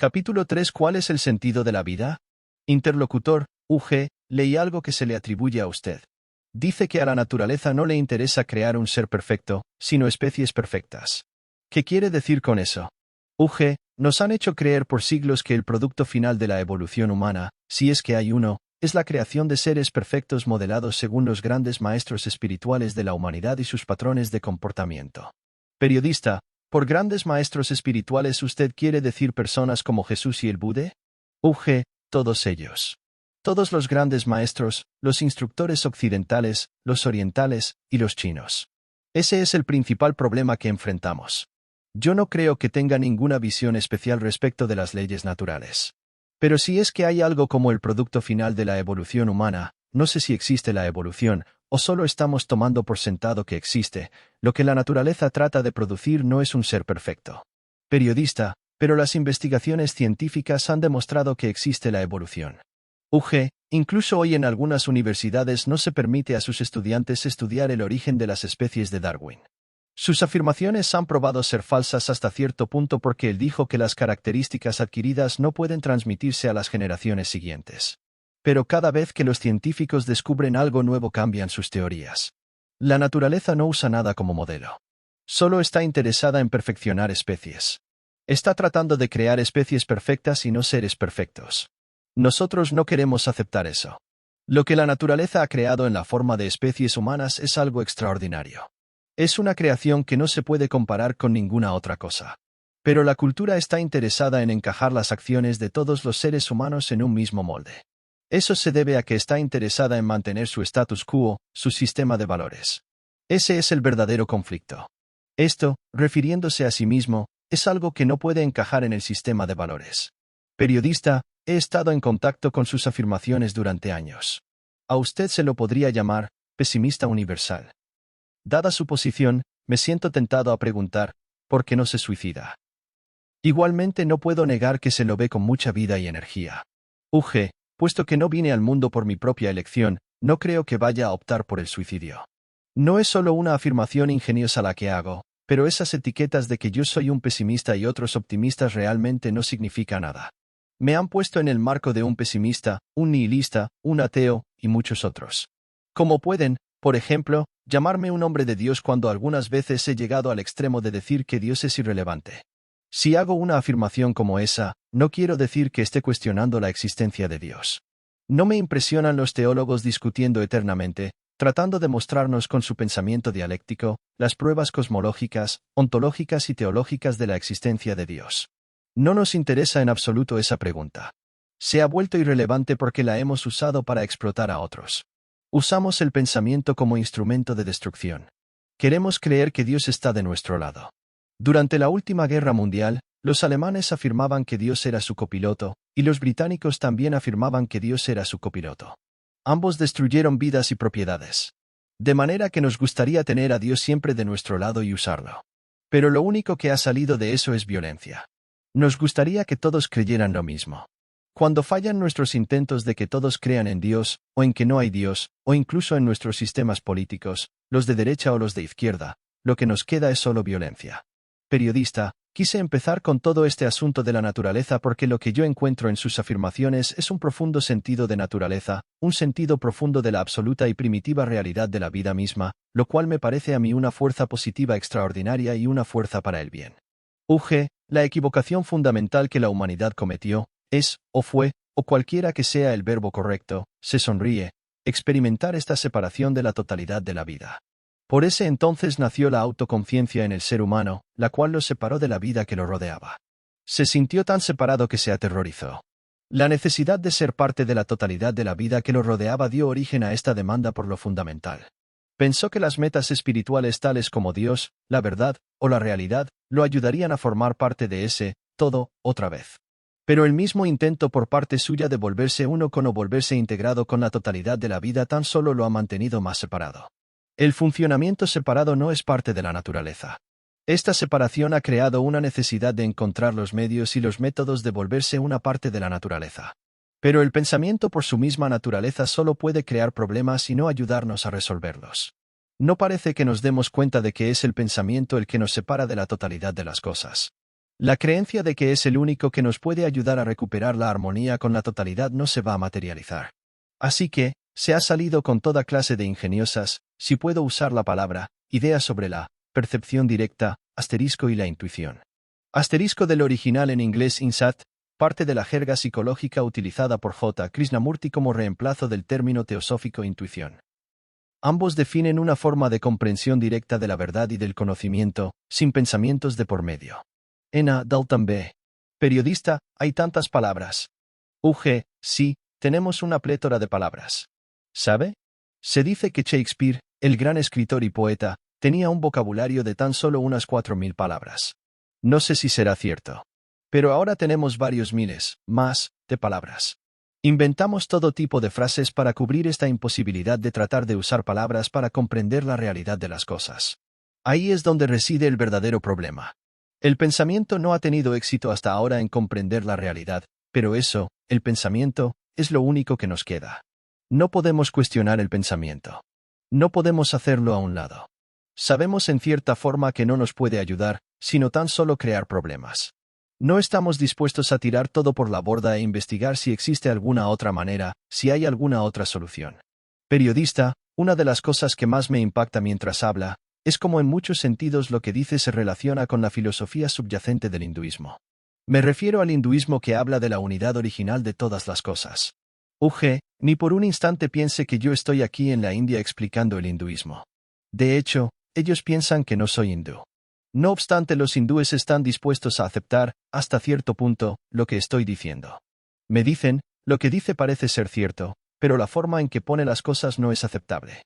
Capítulo 3. ¿Cuál es el sentido de la vida? Interlocutor, UG, leí algo que se le atribuye a usted. Dice que a la naturaleza no le interesa crear un ser perfecto, sino especies perfectas. ¿Qué quiere decir con eso? UG, nos han hecho creer por siglos que el producto final de la evolución humana, si es que hay uno, es la creación de seres perfectos modelados según los grandes maestros espirituales de la humanidad y sus patrones de comportamiento. Periodista, ¿por grandes maestros espirituales usted quiere decir personas como Jesús y el Buda? UG, todos ellos. Todos los grandes maestros, los instructores occidentales, los orientales y los chinos. Ese es el principal problema que enfrentamos. Yo no creo que tenga ninguna visión especial respecto de las leyes naturales. Pero si es que hay algo como el producto final de la evolución humana, no sé si existe la evolución, o solo estamos tomando por sentado que existe, lo que la naturaleza trata de producir no es un ser perfecto. Periodista, pero las investigaciones científicas han demostrado que existe la evolución. UG, incluso hoy en algunas universidades no se permite a sus estudiantes estudiar el origen de las especies de Darwin. Sus afirmaciones han probado ser falsas hasta cierto punto porque él dijo que las características adquiridas no pueden transmitirse a las generaciones siguientes. Pero cada vez que los científicos descubren algo nuevo cambian sus teorías. La naturaleza no usa nada como modelo. Solo está interesada en perfeccionar especies. Está tratando de crear especies perfectas y no seres perfectos. Nosotros no queremos aceptar eso. Lo que la naturaleza ha creado en la forma de especies humanas es algo extraordinario. Es una creación que no se puede comparar con ninguna otra cosa. Pero la cultura está interesada en encajar las acciones de todos los seres humanos en un mismo molde. Eso se debe a que está interesada en mantener su status quo, su sistema de valores. Ese es el verdadero conflicto. Esto, refiriéndose a sí mismo, es algo que no puede encajar en el sistema de valores. Periodista, he estado en contacto con sus afirmaciones durante años. A usted se lo podría llamar pesimista universal. Dada su posición, me siento tentado a preguntar, ¿por qué no se suicida? Igualmente no puedo negar que se lo ve con mucha vida y energía. UG, puesto que no vine al mundo por mi propia elección, no creo que vaya a optar por el suicidio. No es solo una afirmación ingeniosa la que hago, pero esas etiquetas de que yo soy un pesimista y otros optimistas realmente no significa nada. Me han puesto en el marco de un pesimista, un nihilista, un ateo, y muchos otros. Como pueden, por ejemplo, llamarme un hombre de Dios cuando algunas veces he llegado al extremo de decir que Dios es irrelevante. Si hago una afirmación como esa, no quiero decir que esté cuestionando la existencia de Dios. No me impresionan los teólogos discutiendo eternamente, tratando de mostrarnos con su pensamiento dialéctico, las pruebas cosmológicas, ontológicas y teológicas de la existencia de Dios. No nos interesa en absoluto esa pregunta. Se ha vuelto irrelevante porque la hemos usado para explotar a otros. Usamos el pensamiento como instrumento de destrucción. Queremos creer que Dios está de nuestro lado. Durante la última guerra mundial, los alemanes afirmaban que Dios era su copiloto, y los británicos también afirmaban que Dios era su copiloto. Ambos destruyeron vidas y propiedades. De manera que nos gustaría tener a Dios siempre de nuestro lado y usarlo. Pero lo único que ha salido de eso es violencia. Nos gustaría que todos creyeran lo mismo. Cuando fallan nuestros intentos de que todos crean en Dios, o en que no hay Dios, o incluso en nuestros sistemas políticos, los de derecha o los de izquierda, lo que nos queda es solo violencia. Periodista, quise empezar con todo este asunto de la naturaleza porque lo que yo encuentro en sus afirmaciones es un profundo sentido de naturaleza, un sentido profundo de la absoluta y primitiva realidad de la vida misma, lo cual me parece a mí una fuerza positiva extraordinaria y una fuerza para el bien. UG, la equivocación fundamental que la humanidad cometió, es, o fue, o cualquiera que sea el verbo correcto, se sonríe, experimentar esta separación de la totalidad de la vida. Por ese entonces nació la autoconciencia en el ser humano, la cual lo separó de la vida que lo rodeaba. Se sintió tan separado que se aterrorizó. La necesidad de ser parte de la totalidad de la vida que lo rodeaba dio origen a esta demanda por lo fundamental. Pensó que las metas espirituales tales como Dios, la verdad, o la realidad, lo ayudarían a formar parte de ese todo, otra vez. Pero el mismo intento por parte suya de volverse uno con o volverse integrado con la totalidad de la vida tan solo lo ha mantenido más separado. El funcionamiento separado no es parte de la naturaleza. Esta separación ha creado una necesidad de encontrar los medios y los métodos de volverse una parte de la naturaleza. Pero el pensamiento por su misma naturaleza solo puede crear problemas y no ayudarnos a resolverlos. No parece que nos demos cuenta de que es el pensamiento el que nos separa de la totalidad de las cosas. La creencia de que es el único que nos puede ayudar a recuperar la armonía con la totalidad no se va a materializar. Así que, se ha salido con toda clase de ingeniosas, si puedo usar la palabra, ideas sobre la percepción directa, asterisco y la intuición. Asterisco del original en inglés insight, parte de la jerga psicológica utilizada por J. Krishnamurti como reemplazo del término teosófico intuición. Ambos definen una forma de comprensión directa de la verdad y del conocimiento, sin pensamientos de por medio. Ena Dalton B. Periodista, hay tantas palabras. Sí, tenemos una plétora de palabras. ¿Sabe? Se dice que Shakespeare, el gran escritor y poeta, tenía un vocabulario de tan solo unas 4.000 palabras. No sé si será cierto. Pero ahora tenemos varios miles, más, de palabras. Inventamos todo tipo de frases para cubrir esta imposibilidad de tratar de usar palabras para comprender la realidad de las cosas. Ahí es donde reside el verdadero problema. El pensamiento no ha tenido éxito hasta ahora en comprender la realidad, pero eso, el pensamiento, es lo único que nos queda. No podemos cuestionar el pensamiento. No podemos hacerlo a un lado. Sabemos en cierta forma que no nos puede ayudar, sino tan solo crear problemas. No estamos dispuestos a tirar todo por la borda e investigar si existe alguna otra manera, si hay alguna otra solución. Periodista, una de las cosas que más me impacta mientras habla, es como en muchos sentidos lo que dice se relaciona con la filosofía subyacente del hinduismo. Me refiero al hinduismo que habla de la unidad original de todas las cosas. Ni por un instante piense que yo estoy aquí en la India explicando el hinduismo. De hecho, ellos piensan que no soy hindú. No obstante, los hindúes están dispuestos a aceptar, hasta cierto punto, lo que estoy diciendo. Me dicen, lo que dice parece ser cierto, pero la forma en que pone las cosas no es aceptable.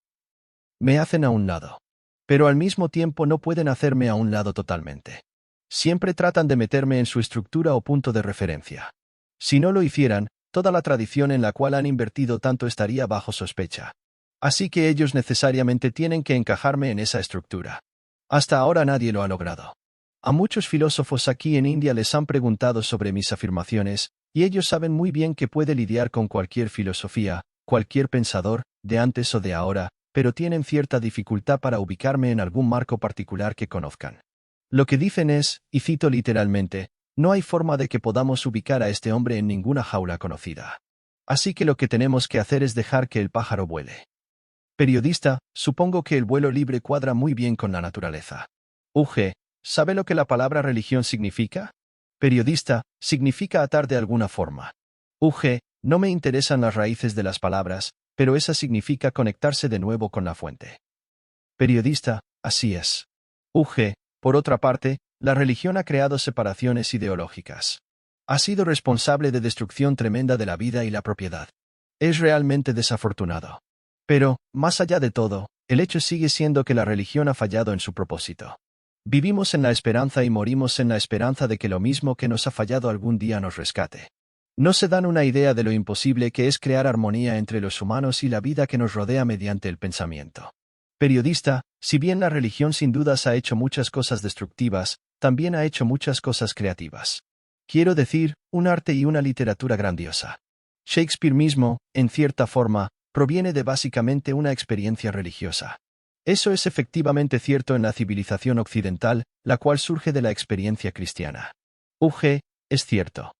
Me hacen a un lado. Pero al mismo tiempo no pueden hacerme a un lado totalmente. Siempre tratan de meterme en su estructura o punto de referencia. Si no lo hicieran, toda la tradición en la cual han invertido tanto estaría bajo sospecha. Así que ellos necesariamente tienen que encajarme en esa estructura. Hasta ahora nadie lo ha logrado. A muchos filósofos aquí en India les han preguntado sobre mis afirmaciones, y ellos saben muy bien que puede lidiar con cualquier filosofía, cualquier pensador, de antes o de ahora, pero tienen cierta dificultad para ubicarme en algún marco particular que conozcan. Lo que dicen es, y cito literalmente, no hay forma de que podamos ubicar a este hombre en ninguna jaula conocida. Así que lo que tenemos que hacer es dejar que el pájaro vuele. Periodista, supongo que el vuelo libre cuadra muy bien con la naturaleza. ¿Sabe lo que la palabra religión significa? Periodista, significa atar de alguna forma. No me interesan las raíces de las palabras, pero esa significa conectarse de nuevo con la fuente. Periodista, así es. Por otra parte, la religión ha creado separaciones ideológicas. Ha sido responsable de destrucción tremenda de la vida y la propiedad. Es realmente desafortunado. Pero, más allá de todo, el hecho sigue siendo que la religión ha fallado en su propósito. Vivimos en la esperanza y morimos en la esperanza de que lo mismo que nos ha fallado algún día nos rescate. No se dan una idea de lo imposible que es crear armonía entre los humanos y la vida que nos rodea mediante el pensamiento. Periodista, si bien la religión sin dudas ha hecho muchas cosas destructivas, también ha hecho muchas cosas creativas. Quiero decir, un arte y una literatura grandiosa. Shakespeare mismo, en cierta forma, proviene de básicamente una experiencia religiosa. Eso es efectivamente cierto en la civilización occidental, la cual surge de la experiencia cristiana. Es cierto.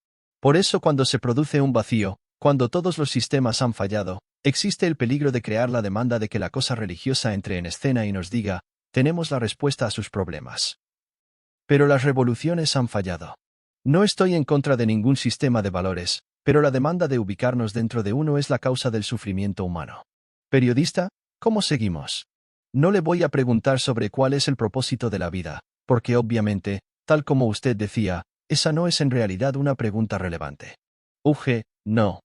Por eso cuando se produce un vacío, cuando todos los sistemas han fallado, existe el peligro de crear la demanda de que la cosa religiosa entre en escena y nos diga, tenemos la respuesta a sus problemas. Pero las revoluciones han fallado. No estoy en contra de ningún sistema de valores, pero la demanda de ubicarnos dentro de uno es la causa del sufrimiento humano. Periodista, ¿cómo seguimos? No le voy a preguntar sobre cuál es el propósito de la vida, porque obviamente, tal como usted decía, esa no es en realidad una pregunta relevante. No.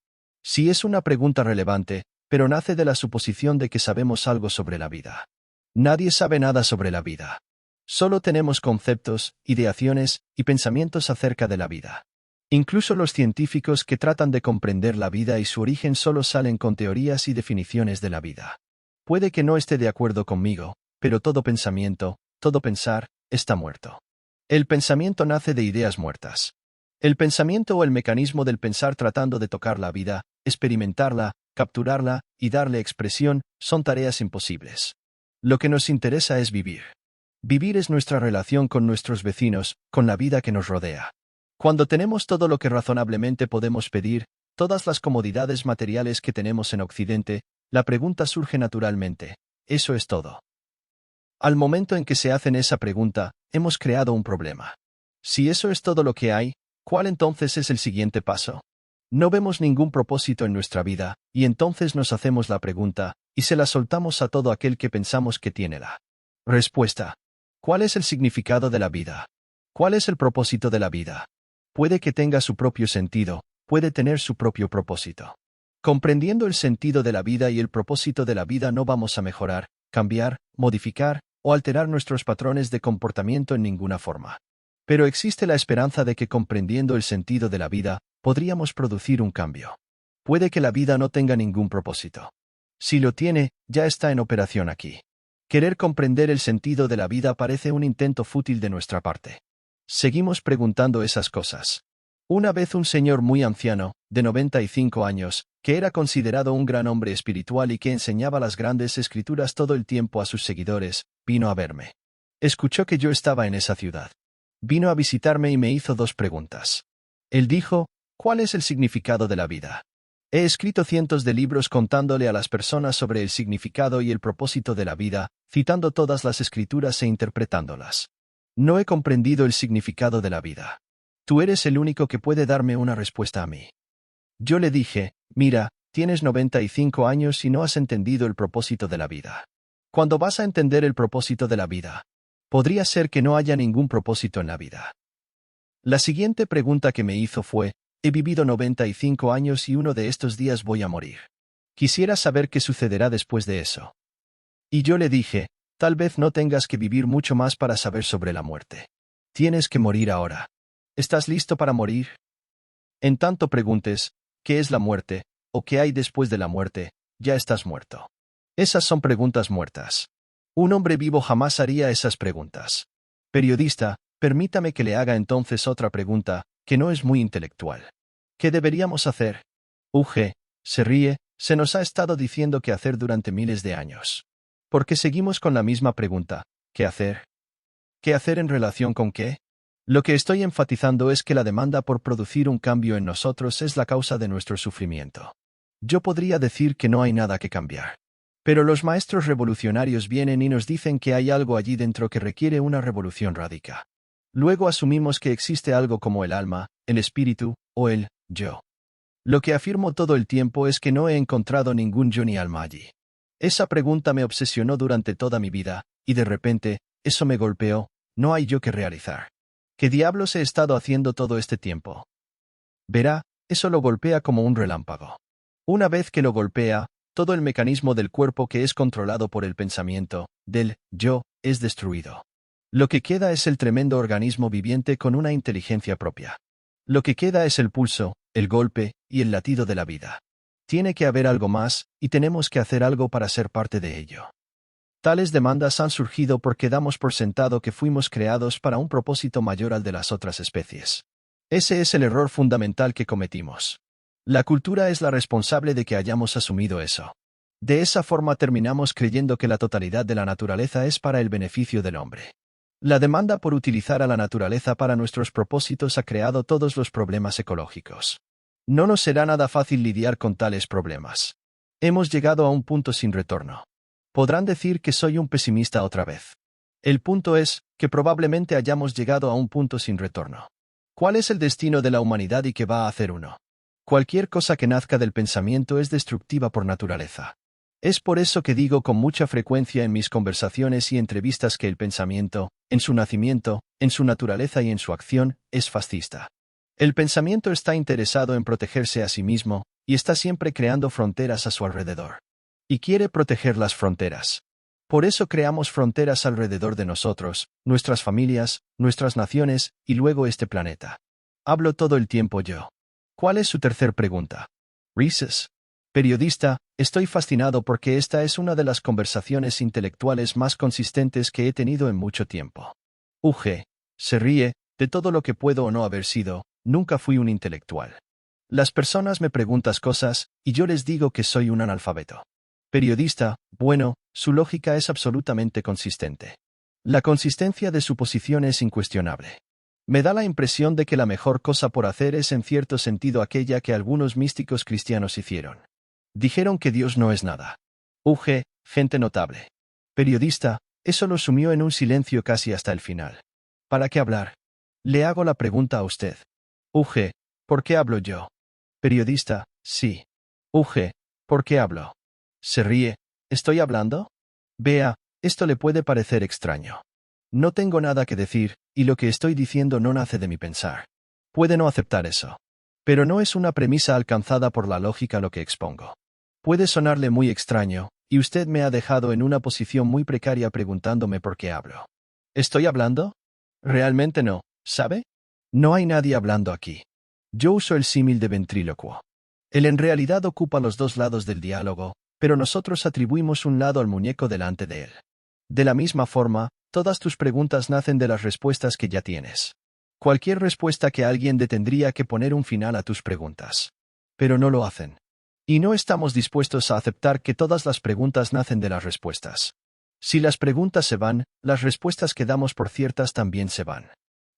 Sí es una pregunta relevante, pero nace de la suposición de que sabemos algo sobre la vida. Nadie sabe nada sobre la vida. Solo tenemos conceptos, ideaciones y pensamientos acerca de la vida. Incluso los científicos que tratan de comprender la vida y su origen solo salen con teorías y definiciones de la vida. Puede que no esté de acuerdo conmigo, pero todo pensamiento, todo pensar, está muerto. El pensamiento nace de ideas muertas. El pensamiento o el mecanismo del pensar tratando de tocar la vida, experimentarla, capturarla y darle expresión, son tareas imposibles. Lo que nos interesa es vivir. Vivir es nuestra relación con nuestros vecinos, con la vida que nos rodea. Cuando tenemos todo lo que razonablemente podemos pedir, todas las comodidades materiales que tenemos en Occidente, la pregunta surge naturalmente: ¿eso es todo? Al momento en que se hacen esa pregunta, hemos creado un problema. Si eso es todo lo que hay, ¿cuál entonces es el siguiente paso? No vemos ningún propósito en nuestra vida, y entonces nos hacemos la pregunta, y se la soltamos a todo aquel que pensamos que tiene la respuesta. ¿Cuál es el significado de la vida? ¿Cuál es el propósito de la vida? Puede que tenga su propio sentido, puede tener su propio propósito. Comprendiendo el sentido de la vida y el propósito de la vida, no vamos a mejorar, cambiar, modificar o alterar nuestros patrones de comportamiento en ninguna forma. Pero existe la esperanza de que comprendiendo el sentido de la vida, podríamos producir un cambio. Puede que la vida no tenga ningún propósito. Si lo tiene, ya está en operación aquí. Querer comprender el sentido de la vida parece un intento fútil de nuestra parte. Seguimos preguntando esas cosas. Una vez un señor muy anciano, de 95 años, que era considerado un gran hombre espiritual y que enseñaba las grandes escrituras todo el tiempo a sus seguidores, vino a verme. Escuchó que yo estaba en esa ciudad. Vino a visitarme y me hizo dos preguntas. Él dijo: ¿cuál es el significado de la vida? He escrito cientos de libros contándole a las personas sobre el significado y el propósito de la vida, citando todas las escrituras e interpretándolas. No he comprendido el significado de la vida. Tú eres el único que puede darme una respuesta a mí. Yo le dije: mira, tienes 95 años y no has entendido el propósito de la vida. ¿Cuándo vas a entender el propósito de la vida? Podría ser que no haya ningún propósito en la vida. La siguiente pregunta que me hizo fue: he vivido 95 años y uno de estos días voy a morir. Quisiera saber qué sucederá después de eso. Y yo le dije: tal vez no tengas que vivir mucho más para saber sobre la muerte. Tienes que morir ahora. ¿Estás listo para morir? En tanto preguntes, ¿qué es la muerte? ¿O qué hay después de la muerte? Ya estás muerto. Esas son preguntas muertas. Un hombre vivo jamás haría esas preguntas. Periodista, permítame que le haga entonces otra pregunta, que no es muy intelectual. ¿Qué deberíamos hacer? Se ríe, se nos ha estado diciendo qué hacer durante miles de años. ¿Por qué seguimos con la misma pregunta? ¿Qué hacer? ¿Qué hacer en relación con qué? Lo que estoy enfatizando es que la demanda por producir un cambio en nosotros es la causa de nuestro sufrimiento. Yo podría decir que no hay nada que cambiar. Pero los maestros revolucionarios vienen y nos dicen que hay algo allí dentro que requiere una revolución radical. Luego asumimos que existe algo como el alma, el espíritu, o el yo. Lo que afirmo todo el tiempo es que no he encontrado ningún yo ni alma allí. Esa pregunta me obsesionó durante toda mi vida, y de repente, eso me golpeó: no hay yo que realizar. ¿Qué diablos he estado haciendo todo este tiempo? Verá, eso lo golpea como un relámpago. Una vez que lo golpea, todo el mecanismo del cuerpo que es controlado por el pensamiento, del yo, es destruido. Lo que queda es el tremendo organismo viviente con una inteligencia propia. Lo que queda es el pulso, el golpe, y el latido de la vida. Tiene que haber algo más, y tenemos que hacer algo para ser parte de ello. Tales demandas han surgido porque damos por sentado que fuimos creados para un propósito mayor al de las otras especies. Ese es el error fundamental que cometimos. La cultura es la responsable de que hayamos asumido eso. De esa forma terminamos creyendo que la totalidad de la naturaleza es para el beneficio del hombre. La demanda por utilizar a la naturaleza para nuestros propósitos ha creado todos los problemas ecológicos. No nos será nada fácil lidiar con tales problemas. Hemos llegado a un punto sin retorno. Podrán decir que soy un pesimista otra vez. El punto es que probablemente hayamos llegado a un punto sin retorno. ¿Cuál es el destino de la humanidad y qué va a hacer uno? Cualquier cosa que nazca del pensamiento es destructiva por naturaleza. Es por eso que digo con mucha frecuencia en mis conversaciones y entrevistas que el pensamiento, en su nacimiento, en su naturaleza y en su acción, es fascista. El pensamiento está interesado en protegerse a sí mismo, y está siempre creando fronteras a su alrededor. Y quiere proteger las fronteras. Por eso creamos fronteras alrededor de nosotros, nuestras familias, nuestras naciones, y luego este planeta. Hablo todo el tiempo yo. ¿Cuál es su tercer pregunta? Reeses. Periodista, estoy fascinado porque esta es una de las conversaciones intelectuales más consistentes que he tenido en mucho tiempo. Se ríe, de todo lo que puedo o no haber sido, nunca fui un intelectual. Las personas me preguntan cosas, y yo les digo que soy un analfabeto. Periodista, bueno, su lógica es absolutamente consistente. La consistencia de su posición es incuestionable. Me da la impresión de que la mejor cosa por hacer es en cierto sentido aquella que algunos místicos cristianos hicieron. Dijeron que Dios no es nada. Gente notable. Periodista, eso lo sumió en un silencio casi hasta el final. ¿Para qué hablar? Le hago la pregunta a usted. ¿Por qué hablo yo? Periodista, sí. ¿Por qué hablo? Se ríe. ¿Estoy hablando? Vea, esto le puede parecer extraño. No tengo nada que decir, y lo que estoy diciendo no nace de mi pensar. Puede no aceptar eso. Pero no es una premisa alcanzada por la lógica lo que expongo. Puede sonarle muy extraño, y usted me ha dejado en una posición muy precaria preguntándome por qué hablo. ¿Estoy hablando? Realmente no, ¿sabe? No hay nadie hablando aquí. Yo uso el símil de ventrílocuo. Él en realidad ocupa los dos lados del diálogo, pero nosotros atribuimos un lado al muñeco delante de él. De la misma forma, todas tus preguntas nacen de las respuestas que ya tienes. Cualquier respuesta que alguien dé tendría que poner un final a tus preguntas. Pero no lo hacen. Y no estamos dispuestos a aceptar que todas las preguntas nacen de las respuestas. Si las preguntas se van, las respuestas que damos por ciertas también se van.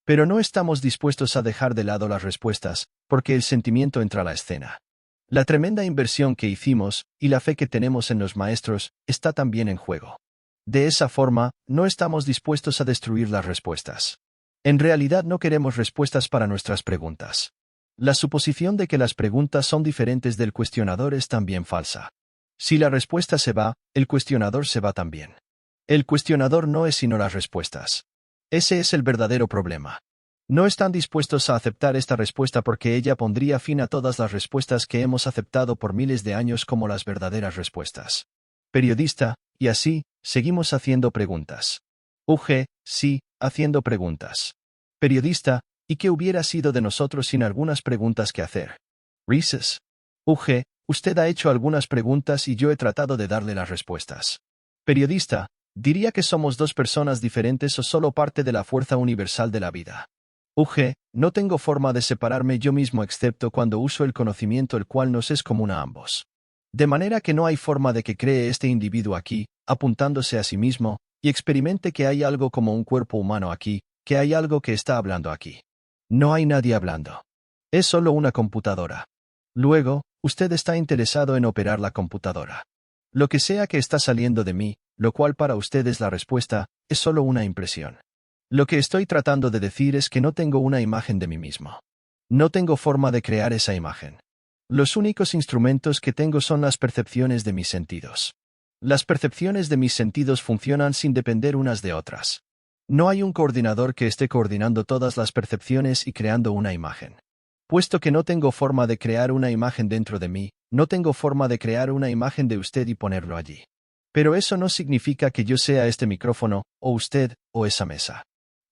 Pero no estamos dispuestos a dejar de lado las respuestas, porque el sentimiento entra a la escena. La tremenda inversión que hicimos, y la fe que tenemos en los maestros, está también en juego. De esa forma, no estamos dispuestos a destruir las respuestas. En realidad no queremos respuestas para nuestras preguntas. La suposición de que las preguntas son diferentes del cuestionador es también falsa. Si la respuesta se va, el cuestionador se va también. El cuestionador no es sino las respuestas. Ese es el verdadero problema. No están dispuestos a aceptar esta respuesta porque ella pondría fin a todas las respuestas que hemos aceptado por miles de años como las verdaderas respuestas. Periodista, y así, seguimos haciendo preguntas. Sí, haciendo preguntas. Periodista, ¿y qué hubiera sido de nosotros sin algunas preguntas que hacer? Risas. Usted ha hecho algunas preguntas y yo he tratado de darle las respuestas. Periodista, ¿diría que somos dos personas diferentes o solo parte de la fuerza universal de la vida? No tengo forma de separarme yo mismo excepto cuando uso el conocimiento el cual nos es común a ambos. De manera que no hay forma de que cree este individuo aquí, apuntándose a sí mismo, y experimente que hay algo como un cuerpo humano aquí, que hay algo que está hablando aquí. No hay nadie hablando. Es solo una computadora. Luego, usted está interesado en operar la computadora. Lo que sea que está saliendo de mí, lo cual para usted es la respuesta, es solo una impresión. Lo que estoy tratando de decir es que no tengo una imagen de mí mismo. No tengo forma de crear esa imagen. Los únicos instrumentos que tengo son las percepciones de mis sentidos. Las percepciones de mis sentidos funcionan sin depender unas de otras. No hay un coordinador que esté coordinando todas las percepciones y creando una imagen. Puesto que no tengo forma de crear una imagen dentro de mí, no tengo forma de crear una imagen de usted y ponerlo allí. Pero eso no significa que yo sea este micrófono, o usted, o esa mesa.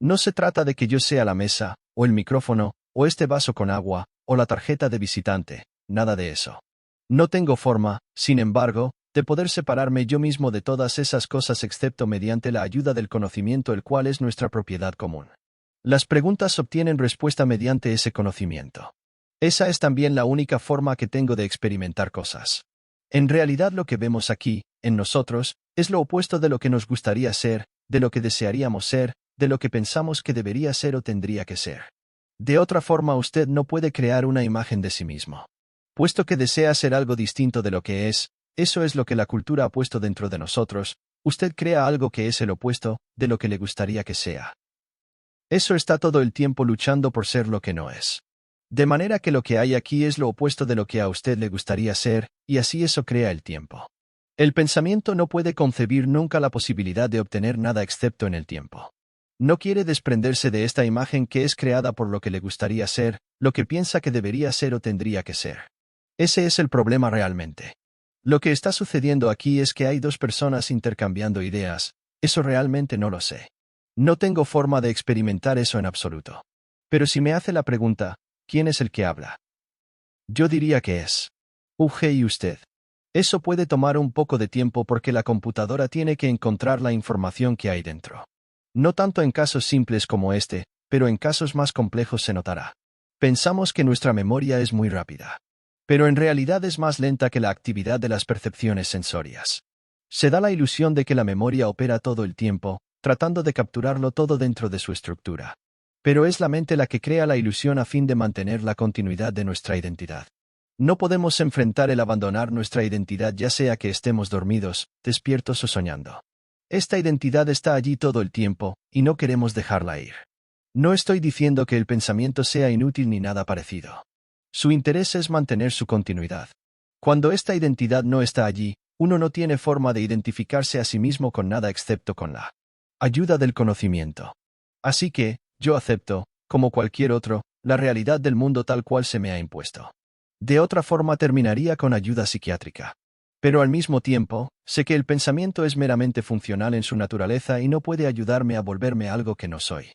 No se trata de que yo sea la mesa, o el micrófono, o este vaso con agua, o la tarjeta de visitante, nada de eso. No tengo forma, sin embargo, de poder separarme yo mismo de todas esas cosas excepto mediante la ayuda del conocimiento el cual es nuestra propiedad común. Las preguntas obtienen respuesta mediante ese conocimiento. Esa es también la única forma que tengo de experimentar cosas. En realidad lo que vemos aquí, en nosotros, es lo opuesto de lo que nos gustaría ser, de lo que desearíamos ser, de lo que pensamos que debería ser o tendría que ser. De otra forma usted no puede crear una imagen de sí mismo. Puesto que desea ser algo distinto de lo que es, eso es lo que la cultura ha puesto dentro de nosotros, usted crea algo que es el opuesto de lo que le gustaría que sea. Eso está todo el tiempo luchando por ser lo que no es. De manera que lo que hay aquí es lo opuesto de lo que a usted le gustaría ser, y así eso crea el tiempo. El pensamiento no puede concebir nunca la posibilidad de obtener nada excepto en el tiempo. No quiere desprenderse de esta imagen que es creada por lo que le gustaría ser, lo que piensa que debería ser o tendría que ser. Ese es el problema realmente. Lo que está sucediendo aquí es que hay dos personas intercambiando ideas, eso realmente no lo sé. No tengo forma de experimentar eso en absoluto. Pero si me hace la pregunta, ¿quién es el que habla? Yo diría que es y usted. Eso puede tomar un poco de tiempo porque la computadora tiene que encontrar la información que hay dentro. No tanto en casos simples como este, pero en casos más complejos se notará. Pensamos que nuestra memoria es muy rápida. Pero en realidad es más lenta que la actividad de las percepciones sensorias. Se da la ilusión de que la memoria opera todo el tiempo, tratando de capturarlo todo dentro de su estructura. Pero es la mente la que crea la ilusión a fin de mantener la continuidad de nuestra identidad. No podemos enfrentar el abandonar nuestra identidad ya sea que estemos dormidos, despiertos o soñando. Esta identidad está allí todo el tiempo, y no queremos dejarla ir. No estoy diciendo que el pensamiento sea inútil ni nada parecido. Su interés es mantener su continuidad. Cuando esta identidad no está allí, uno no tiene forma de identificarse a sí mismo con nada excepto con la ayuda del conocimiento. Así que, yo acepto, como cualquier otro, la realidad del mundo tal cual se me ha impuesto. De otra forma terminaría con ayuda psiquiátrica. Pero al mismo tiempo, sé que el pensamiento es meramente funcional en su naturaleza y no puede ayudarme a volverme algo que no soy.